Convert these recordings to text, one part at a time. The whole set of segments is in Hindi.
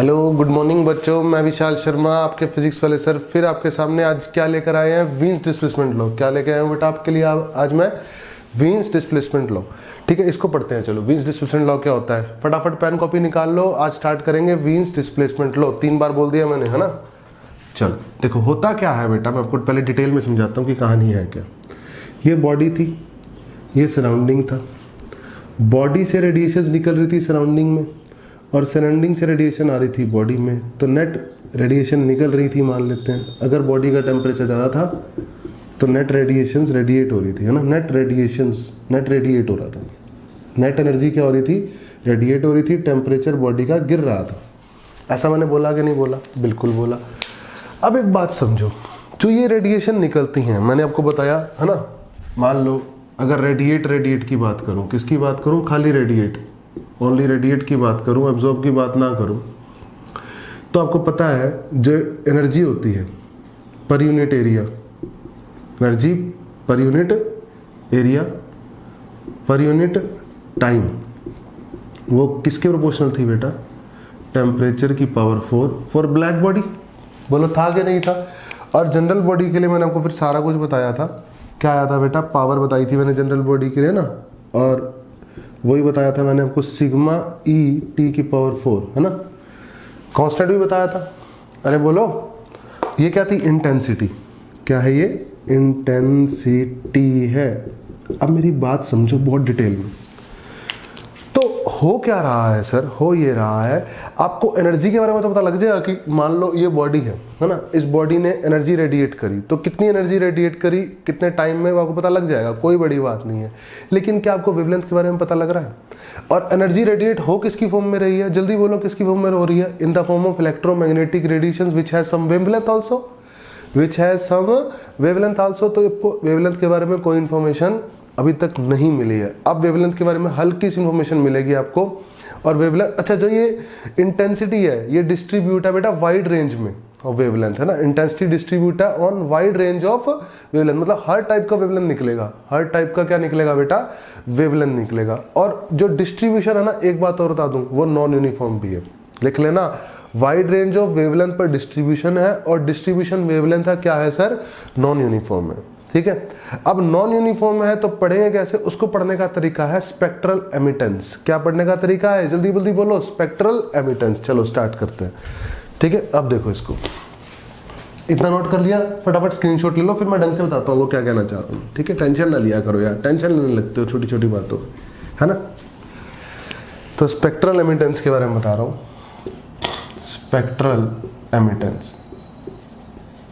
हेलो गुड मॉर्निंग बच्चों, मैं विशाल शर्मा आपके फिजिक्स वाले सर फिर आपके सामने आज क्या लेकर आए हैं, वीन्स डिस्प्लेसमेंट लॉ। क्या लेकर आए हैं बेटा आपके लिए आज मैं वीन्स डिस्प्लेसमेंट लॉ। ठीक है, इसको पढ़ते हैं। चलो, वीन्स डिस्प्लेसमेंट लॉ क्या होता है, फटाफट पेन कॉपी निकाल लो। आज स्टार्ट करेंगे वीन्स डिस्प्लेसमेंट लॉ। 3 बार बोल दिया मैंने, है ना। चलो देखो होता क्या है बेटा, मैं आपको पहले डिटेल में समझाता हूँ कि कहानी है क्या। ये बॉडी थी, ये सराउंडिंग था। बॉडी से रेडिएशन निकल रही थी सराउंडिंग में और सराउंडिंग से रेडिएशन आ रही थी बॉडी में, तो नेट रेडिएशन निकल रही थी मान लेते हैं। अगर बॉडी का टेम्परेचर ज़्यादा था तो नेट रेडिएशन रेडिएट हो रही थी, है ना। नेट रेडिएट हो रहा था। नेट एनर्जी क्या हो रही थी, रेडिएट हो रही थी। टेम्परेचर बॉडी का गिर रहा था। ऐसा मैंने बोला कि नहीं बोला, बिल्कुल बोला। अब एक बात समझो, जो ये रेडिएशन निकलती हैं मैंने आपको बताया, है ना। मान लो अगर रेडिएट की बात करूं, किसकी बात करूं, खाली रेडिएट, ओनली रेडिएट की बात करूं, एब्जॉर्ब की बात ना करूं, तो आपको पता है जो एनर्जी होती है per unit area, energy per unit area per unit time, वो किसके प्रोपोर्शनल थी बेटा, टेम्परेचर की पावर 4 फॉर ब्लैक बॉडी। बोलो था कि नहीं था। और जनरल बॉडी के लिए मैंने आपको फिर सारा कुछ बताया था। क्या आया था बेटा, पावर बताई थी मैंने जनरल बॉडी के लिए ना, और वही बताया था मैंने आपको सिग्मा ई टी की पावर 4, है ना। कांस्टेंट भी बताया था। अरे बोलो, ये क्या थी, इंटेंसिटी। क्या है ये, इंटेंसिटी है। अब मेरी बात समझो बहुत डिटेल में। तो हो क्या रहा है सर, हो ये रहा है, आपको एनर्जी के बारे में तो पता लग जाएगा कि मान लो ये बॉडी है ना। इस बॉडी ने एनर्जी रेडिएट करी, तो कितनी एनर्जी रेडिएट करी, कितने टाइम में, वो आपको पता लग जाएगा, कोई बड़ी बात नहीं है। लेकिन क्या आपको वेवलेंथ के बारे में पता लग रहा है। और एनर्जी रेडिएट हो किसकी फॉर्म में रही है, जल्दी बोलो किसकी फॉर्म में हो रही है, in the form of electromagnetic radiation which has some wavelength also, तो वेवलेंथ के बारे में कोई इंफॉर्मेशन अभी तक नहीं मिली है। अब वेवलेंथ के बारे में हल्की सी इंफॉर्मेशन मिलेगी आपको। और वेवलेंथ, अच्छा जो ये इंटेंसिटी है ये डिस्ट्रीब्यूट है बेटा वाइड रेंज में ऑफ वेवलेंथ, है ना। इंटेंसिटी डिस्ट्रीब्यूट है on wide range of wavelength, मतलब हर टाइप का वेवलेंथ निकलेगा। हर टाइप का क्या निकलेगा बेटा, वेवलेंथ निकलेगा। और जो डिस्ट्रीब्यूशन है ना, एक बात और बता दूं, वो नॉन यूनिफॉर्म भी है। लिख लेना, वाइड रेंज ऑफ वेवलेंथ पर डिस्ट्रीब्यूशन है और डिस्ट्रीब्यूशन वेवलेंथ है क्या है सर, नॉन यूनिफॉर्म है। ठीक है। अब नॉन यूनिफॉर्म है तो पढ़ेंगे कैसे, उसको पढ़ने का तरीका है स्पेक्ट्रल एमिटेंस। क्या पढ़ने का तरीका है, जल्दी जल्दी बोलो, स्पेक्ट्रल एमिटेंस। चलो स्टार्ट करते हैं। ठीक है, अब देखो इसको, इतना नोट कर लिया, फटाफट स्क्रीनशॉट ले लो, फिर मैं ढंग से बताता हूँ वो क्या कहना चाह रहा हूँ। ठीक है, टेंशन ना लिया करो यार, टेंशन लेने लगते हो छोटी छोटी बातों, है ना। तो स्पेक्ट्रल एमिटेंस के बारे में बता रहा हूँ, स्पेक्ट्रल एमिटेंस।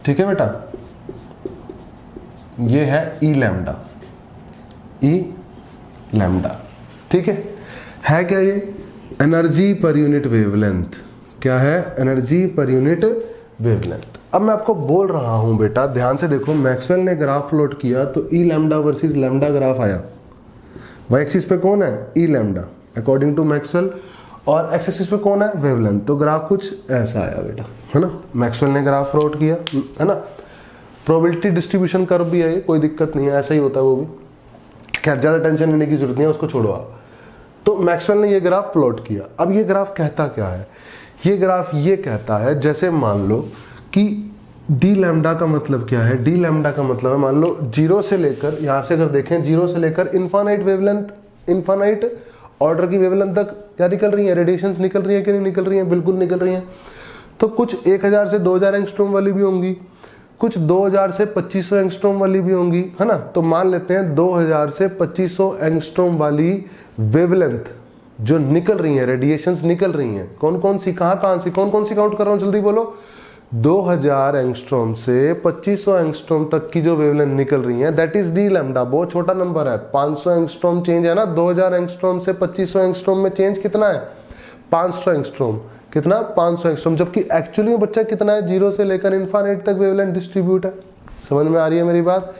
ठीक है बेटा, ये है ई लैम्डा, ई लैम्डा। ठीक है क्या ये, एनर्जी पर यूनिट वेवलेंथ। क्या है, एनर्जी पर यूनिट वेवलेंथ। अब मैं आपको बोल रहा हूं बेटा, ध्यान से देखो, मैक्सवेल ने ग्राफ प्लॉट किया तो ई लैम्डा वर्सेस लैम्डा ग्राफ आया। वाई एक्सिस पे कौन है, ई लैम्डा अकॉर्डिंग टू मैक्सवेल, और एक्स एक्सिस पे कौन है, वेवलेंथ। तो ग्राफ कुछ ऐसा आया बेटा, है ना। मैक्सवेल ने ग्राफ प्लॉट किया, है ना। प्रोबेबिलिटी डिस्ट्रीब्यूशन कर्व भी है, कोई दिक्कत नहीं है, ऐसा ही होता है वो भी। खैर ज्यादा टेंशन लेने की जरूरत नहीं है, उसको छोड़ो आप। तो मैक्सवेल ने ये ग्राफ प्लॉट किया। अब ये ग्राफ कहता क्या है, ये ग्राफ ये कहता है, जैसे मान लो कि डी लैम्डा का मतलब क्या है, डी लैम्डा का मतलब है, मान लो 0 से लेकर, यहां से अगर देखें 0 से लेकर इनफाइनाइट वेवलेंथ, इनफाइनाइट ऑर्डर की वेवलेंथ तक क्या निकल रही है, रेडिएशंस निकल रही है कि नहीं निकल रही है, बिल्कुल निकल रही है। तो कुछ 1000 से 2000 एंगस्ट्रॉम वाली भी होंगी, कुछ 2000 से 2500 एंगस्ट्रॉम वाली भी होंगी, है ना। तो मान लेते हैं 2000 से 2500 एंगस्ट्रॉम वाली वेवलेंथ जो निकल रही है, रेडिएशंस निकल रही हैं, कौन कौन सी, कहां सी, कौन कौन सी काउंट कर रहा हूं, जल्दी बोलो। 2000 एंगस्ट्रॉम से 2500 एंगस्ट्रॉम तक की जो वेवलेंथ निकल रही है, दैट इज डी लैम्डा। बहुत छोटा नंबर है, 500 एंगस्ट्रॉम चेंज है ना। 2000 एंगस्ट्रॉम से 2500 एंगस्ट्रॉम में चेंज कितना है, 500 एंगस्ट्रॉम। कितना, 500 एंगस्ट्रॉम। जबकि एक्चुअली में बच्चा कितना है, 0 से लेकर इनफाइनाइट तक वेवलेंथ डिस्ट्रीब्यूट है। समझ में आ रही है मेरी बात।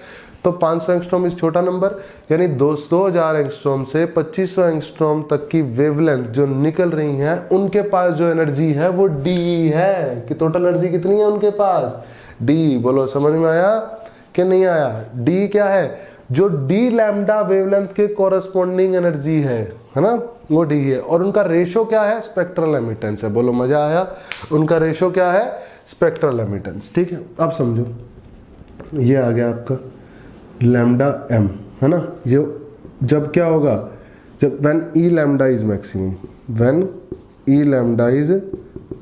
तो 500 एंगस्ट्रॉम इस छोटा नंबर, यानी 2000 एंगस्ट्रॉम से 2500 एंगस्ट्रॉम तक की वेवलेंथ जो निकल रही हैं, उनके पास जो एनर्जी है वो डी है। कि टोटल एनर्जी कितनी है उनके पास, डी। बोलो समझ में आया कि नहीं आया। डी क्या है, जो डी लैम्डा वेवलेंथ के कॉरस्पॉन्डिंग एनर्जी है, है ना, वो डी है। और उनका रेशो क्या है, स्पेक्ट्रल एमिटेंस है। बोलो मजा आया। उनका रेशो क्या है, स्पेक्ट्रल एमिटेंस। ठीक है, अब समझो, ये आ गया आपका लैम्डा एम, है ना। ये जब क्या होगा, जब when E lambda is maximum, when E lambda is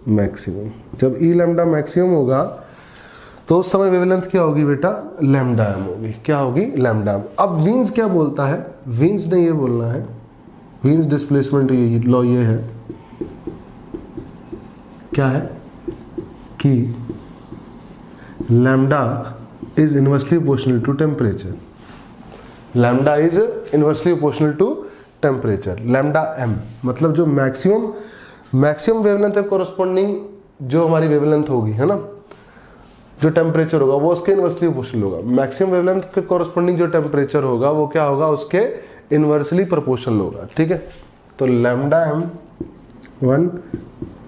maximum, जब ई लैम्डा मैक्सिमम होगा तो उस समय वेवलेंथ क्या होगी बेटा, लैम्डा एम होगी। क्या होगी, लैम्डा एम। अब वीन्स क्या बोलता है, वीन्स ने ये बोलना है, वीन्स डिस्प्लेसमेंट लॉ ये है, क्या है कि lambda is inversely proportional to temperature, lambda is inversely proportional to temperature. Lambda m मतलब जो मैक्सिमम वेवलेंथ है कोरस्पॉन्डिंग, जो हमारी वेवलेंथ होगी, है ना, जो टेम्परेचर होगा वो उसके इनवर्सली प्रोपोर्शनल होगा। मैक्सिमम वेवलेंथ के कोरस्पॉन्डिंग जो टेम्परेचर होगा वो क्या होगा, उसके इनवर्सली प्रोपोर्शनल होगा। ठीक है, तो lambda m 1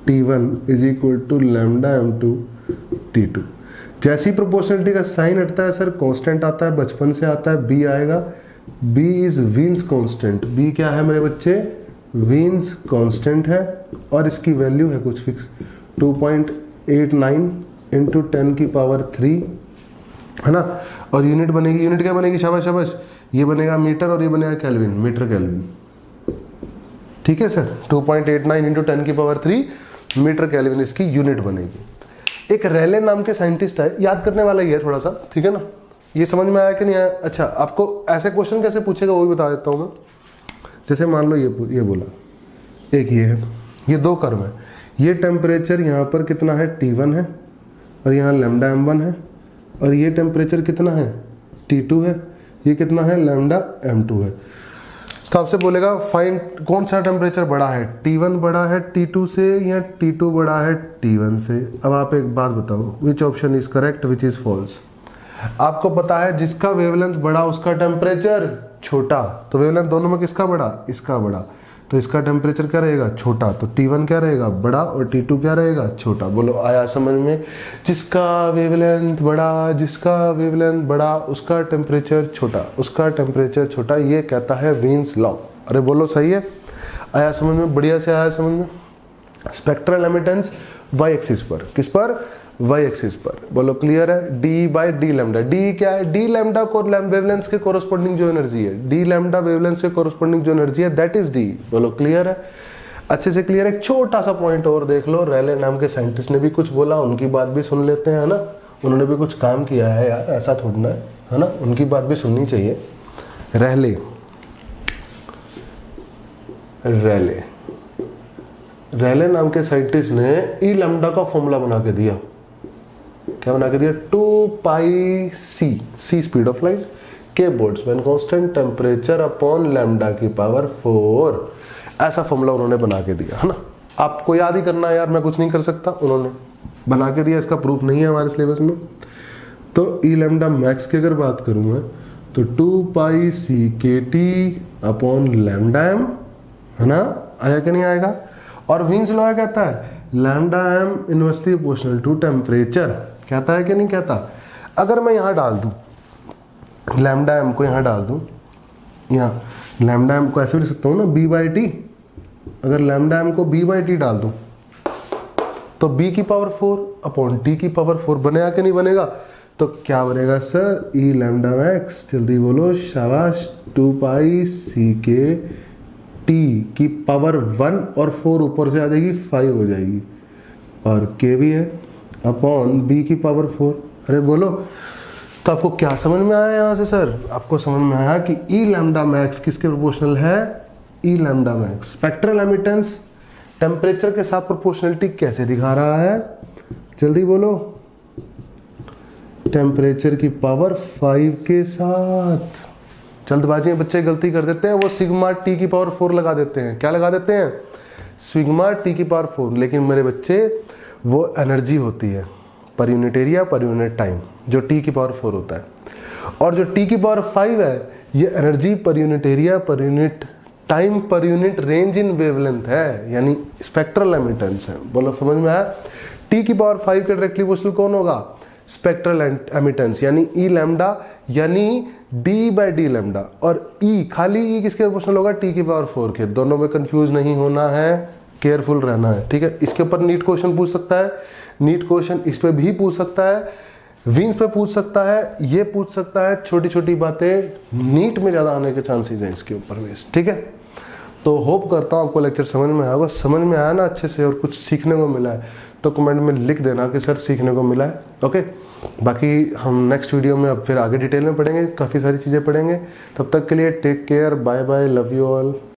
T1 is equal to lambda m 2 T2। जैसी प्रोपोर्शनलिटी का साइन हटता है सर, कांस्टेंट आता है, बचपन से आता है, बी आएगा। B is Wien's constant. B क्या है मेरे बच्चे, वीन्स कांस्टेंट है, और इसकी वैल्यू है कुछ फिक्स 2.89 इंटू 10 की पावर 3, है ना। और यूनिट बनेगी, यूनिट क्या बनेगी, शाबाश शाबाश, ये बनेगा मीटर और ये बनेगा केल्विन, मीटर केल्विन। ठीक है सर, 2.89 इंटू 10 की पावर 3 मीटर केल्विन इसकी यूनिट बनेगी। एक रेले नाम के साइंटिस्ट है, याद करने वाला ही है थोड़ा सा, ठीक है ना। ये समझ में आया कि नहीं आया। अच्छा, आपको ऐसे क्वेश्चन कैसे पूछेगा वो भी बता देता हूँ मैं। जैसे मान लो ये बोला, एक ये है, ये दो कर्व है, ये टेम्परेचर यहाँ पर कितना है, T1 है, और यहाँ लैम्डा M1 है, और ये टेम्परेचर कितना है, T2 है, ये कितना है, लैम्डा M2 है। तो आपसे बोलेगा फाइंड कौन सा टेम्परेचर बड़ा है, T1 बड़ा है T2 से या T2 बड़ा है T1 से। अब आप एक बात बताओ, which option is correct, which is false. आपको पता है जिसका वेवलेंथ बड़ा उसका टेम्परेचर छोटा, तो वेवलेंथ दोनों में किसका बड़ा, इसका बड़ा, तो इसका टेम्परेचर क्या रहेगा, छोटा। तो T1 क्या रहेगा, बड़ा, और T2 क्या रहेगा, छोटा। बोलो आया समझ में। जिसका वेवलेंथ बड़ा उसका टेम्परेचर छोटा, उसका टेम्परेचर छोटा, ये कहता है वीन्स लॉ। अरे बोलो सही है, आया समझ में, बढ़िया से आया समझ में। स्पेक्ट्रल एमिटेंस वाई एक्सिस पर, किस पर, वाई एक्सिस पर। बोलो क्लियर है। D by D lambda, D क्या है, डी लैम्डा को वेवलेंथ के कोरस्पॉन्डिंग जो एनर्जी है, डी लैम्डा वेवलेंथ के कोरस्पॉन्डिंग जो एनर्जी है, दैट इज डी। बोलो क्लियर है, अच्छे से क्लियर है। एक छोटा सा पॉइंट और देख लो, रेले नाम के साइंटिस्ट ने भी कुछ बोला, उनकी बात भी सुन लेते हैं, है ना। उन्होंने भी कुछ काम किया है यार, ऐसा थोड़ा है ना, उनकी बात भी सुननी चाहिए। रेले नाम के साइंटिस्ट ने ई लैम्डा का फॉर्मूला बना के दिया। क्या बना के दिया, 2πc, c speed of light, k Boltzmann constant, temperature upon lambda की पावर 4। ऐसा फॉर्मूला उन्होंने बना के दिया, है ना। आपको याद ही करना है यार, मैं कुछ नहीं कर सकता, उन्होंने बना के दिया, इसका प्रूफ नहीं है हमारे सिलेबस में। तो ई लैम्डा मैक्स की अगर बात करूं मैं, तो 2πc/kT अपॉन लैम्डा एम, है ना, आया कि नहीं आएगा। और वीन्स लॉ कहता है lambda m inversely proportional to temperature, कहता है कि नहीं कहता। अगर मैं यहां डाल दूं, लैम्डा एम को यहां डाल दूं, यहाँ लैम्डा एम को ऐसे भी लिख सकता हूं ना, b/t। अगर लैम्डा एम को b/t डाल दूं तो b की पावर 4 अपॉन t की पावर 4 बनेगा कि नहीं बनेगा। तो क्या बनेगा सर, ई लैम्डा मैक्स, जल्दी बोलो शाबाश, 2πc/t की पावर 1 और 4 ऊपर से आ जाएगी, 5 हो जाएगी, और k भी है अपॉन b की पावर 4। अरे बोलो, तो आपको क्या समझ में आया यहाँ से सर, आपको समझ में आया कि ई लैम्डा मैक्स किसके प्रोपोर्शनल है, ई लैम्डा मैक्स। स्पेक्ट्रल एमिटेंस टेम्परेचर के साथ प्रोपोर्शनलिटी कैसे दिखा रहा है, जल्दी बोलो, टेम्परेचर की पावर 5 के साथ। जल्दबाजी में बच्चे गलती कर देते हैं, वो सिग्मा टी की पावर 4 लगा देते हैं। क्या लगा देते हैं, सिग्मा टी की पावर 4। लेकिन मेरे बच्चे वो एनर्जी होती है per unit area per unit time, जो टी की पावर 4 होता है। और जो टी की पावर 5 है, ये energy per unit area per unit time per unit range इन वेवलेंथ है, यानी स्पेक्ट्रल एमिटेंस है। बोलो समझ में आया। टी की पावर 5 के डायरेक्टली प्रोपोर्शनल कौन होगा, स्पेक्ट्रल एमिटेंस यानी ई लैम्डा यानी डी बाई डी लैम्डा, और ई खाली ई किसके प्रोपोर्शनल होगा, टी की पावर 4 के। दोनों में कंफ्यूज नहीं होना है, केयरफुल रहना है, ठीक है। इसके ऊपर नीट क्वेश्चन पूछ सकता है, नीट क्वेश्चन इस पे भी पूछ सकता है, वीन्स पे पूछ सकता है, ये पूछ सकता है। छोटी छोटी बातें नीट में ज्यादा आने के चांसेस हैं इसके ऊपर बेस, ठीक है। तो होप करता हूँ आपको लेक्चर समझ में आया होगा। समझ में आया ना अच्छे से और कुछ सीखने को मिला है तो कमेंट में लिख देना कि सर सीखने को मिला है, ओके। बाकी हम नेक्स्ट वीडियो में अब फिर आगे डिटेल में पढ़ेंगे, काफ़ी सारी चीज़ें पढ़ेंगे। तब तक के लिए take care, bye bye, love you all.